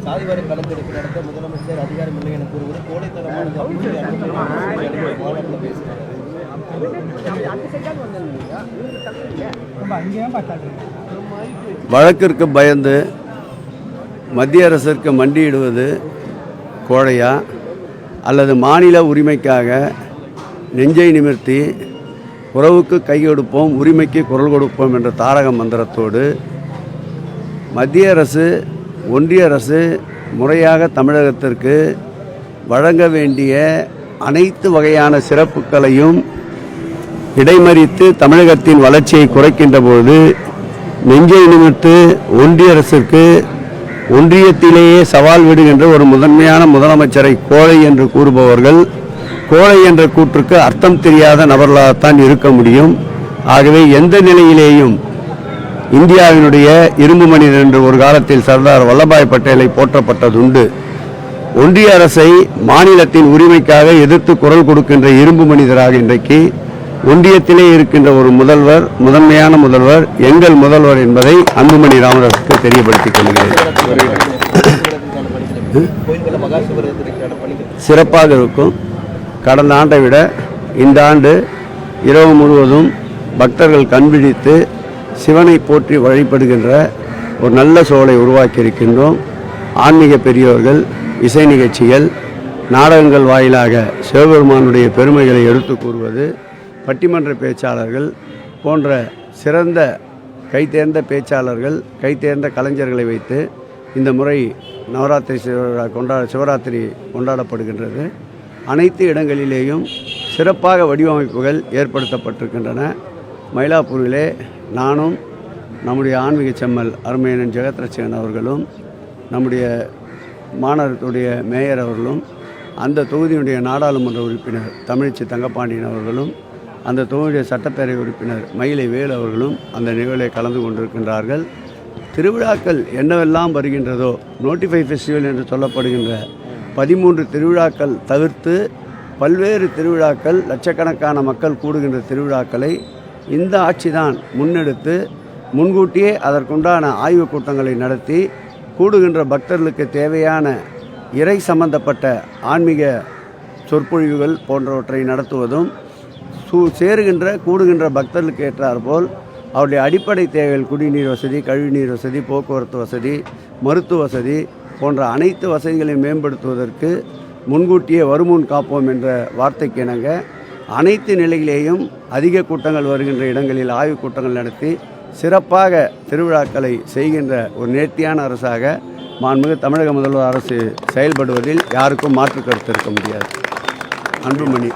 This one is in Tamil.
சாதிவாரி கணக்கெடுப்பு நடத்த முதலமைச்சர் அதிகாரம் இல்லை என கூறுவது கோடைத்தனமானது. வழக்கிற்கு பயந்து மத்திய அரசிற்கு மண்டியிடுவது கோழையா அல்லது மாநில உரிமைக்காக நெஞ்சை நிமிர்த்தி உறவுக்கு கை கொடுப்போம், உரிமைக்கு குரல் கொடுப்போம் என்ற தாரக மந்திரத்தோடு மத்திய அரசு ஒன்றிய அரசு முறையாக தமிழகத்திற்கு வழங்க வேண்டிய அனைத்து வகையான சிறப்புகளையும் இடைமறித்து தமிழகத்தின் வளர்ச்சியை குறைக்கின்ற போது நெஞ்சை நிமிர்த்து ஒன்றிய அரசிற்கு ஒன்றியத்திலேயே சவால் விடுகின்ற ஒரு முதன்மையான முதலமைச்சரை கோழை என்று கூறுபவர்கள் கோழை என்ற கூற்றுக்கு அர்த்தம் தெரியாத நபர்களாகத்தான் இருக்க முடியும். ஆகவே எந்த நிலையிலேயும் இந்தியாவினுடைய இரும்பு மனிதர் என்று ஒரு காலத்தில் சர்தார் வல்லபாய் பட்டேலை போற்றப்பட்டதுண்டு. ஒன்றிய அரசை மாநிலத்தின் உரிமைக்காக எதிர்த்து குரல் கொடுக்கின்ற இரும்பு மனிதராக இன்றைக்கு ஒன்றியத்திலே இருக்கின்ற ஒரு முதல்வர், முதன்மையான முதல்வர், எங்கள் முதல்வர் என்பதை அன்புமணி ராமதாஸுக்கு தெரியப்படுத்திக் கொள்கிறேன். சிறப்பாக இருக்கும். கடந்த ஆண்டை விட இந்த ஆண்டு இரவு முழுவதும் பக்தர்கள் கண்பிடித்து சிவனை போற்றி வழிபடுகின்ற ஒரு நல்ல சூழலை உருவாக்கியிருக்கின்றோம். ஆன்மீக பெரியோர்கள், இசை நிகழ்ச்சிகள், நாடகங்கள் வாயிலாக சிவபெருமானுடைய பெருமைகளை எடுத்து கூறுவது, பட்டிமன்ற பேச்சாளர்கள் போன்ற சிறந்த கைதேர்ந்த பேச்சாளர்கள், கைதேர்ந்த கலைஞர்களை வைத்து இந்த முறை நவராத்திரி சிவராத்திரி கொண்டாடப்படுகின்றது. அனைத்து இடங்களிலேயும் சிறப்பாக வடிவமைப்புகள் ஏற்படுத்தப்பட்டிருக்கின்றன. மயிலாப்பூரிலே நானும் நம்முடைய ஆன்மீக செம்மல் அருமையனன் ஜெகத்ரட்சகன் அவர்களும் நம்முடைய மாநகரத்துடைய மேயர் அவர்களும் அந்த தொகுதியினுடைய நாடாளுமன்ற உறுப்பினர் தமிழிச்சி தங்கப்பாண்டியன் அவர்களும் அந்த தொகுதியுடைய சட்டப்பேரவை உறுப்பினர் மயிலை வேலு அவர்களும் அந்த நிகழ்வில் கலந்து கொண்டிருக்கின்றார்கள். திருவிழாக்கள் என்னவெல்லாம் வருகின்றதோ, நோட்டிஃபை ஃபெஸ்டிவல் என்று சொல்லப்படுகின்ற 13 திருவிழாக்கள் தவிர்த்து பல்வேறு திருவிழாக்கள், லட்சக்கணக்கான மக்கள் கூடுகின்ற திருவிழாக்களை இந்த ஆட்சிதான் முன்னெடுத்து முன்கூட்டியே அதற்குண்டான ஆய்வுக் கூட்டங்களை நடத்தி கூடுகின்ற பக்தர்களுக்கு தேவையான இறை சம்பந்தப்பட்ட ஆன்மீக சொற்பொழிவுகள் போன்றவற்றை நடத்துவதும், சேருகின்ற கூடுகின்ற பக்தர்களுக்கு ஏற்றாற்போல் அவருடைய அடிப்படை தேவைகள் குடிநீர் வசதி, கழிவுநீர் வசதி, போக்குவரத்து வசதி, மருத்துவ வசதி போன்ற அனைத்து வசதிகளையும் மேம்படுத்துவதற்கு முன்கூட்டியே வருமுன் காப்போம் என்ற வார்த்தைக்கு இணங்க அனைத்து நிலையிலேயும் அதிக கூட்டங்கள் வருகின்ற இடங்களில் ஆய்வுக் கூட்டங்கள் நடத்தி சிறப்பாக திருவிழாக்களை செய்கின்ற ஒரு நேர்த்தியான அரசாக மாண்புமிகு தமிழக முதல்வர் அரசு செயல்படுவதில் யாருக்கும் மாற்று கருத்து இருக்க முடியாது. அன்புமணி.